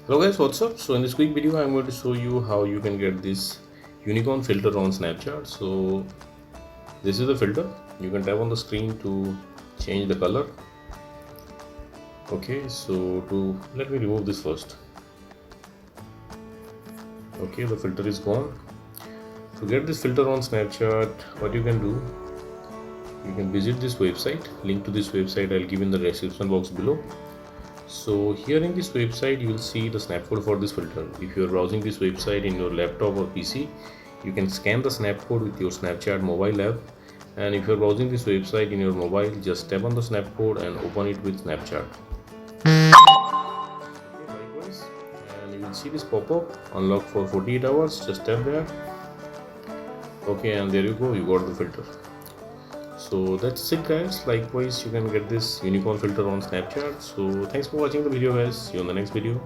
Hello guys, what's up? So in this quick video I'm going to show you how you can get this unicorn filter on Snapchat. So this is the filter. You can tap on the screen to change the color. Okay, so let me remove this first. Okay, the filter is gone. To get this filter on Snapchat, what you can do, you can visit this website. Link to this website I'll give in the description box below. So here in this website you will see the snapcode for this filter. If you are browsing this website in your laptop or PC, you can scan the snapcode with your Snapchat mobile app, and if you are browsing this website in your mobile, just tap on the snapcode and open it with Snapchat. Okay, likewise, and you will see this pop-up, unlock for 48 hours. Just tap there. Okay, and there you go, you got the filter. So that's it guys. Likewise, you can get this unicorn filter on Snapchat. So thanks for watching the video guys. See you on the next video.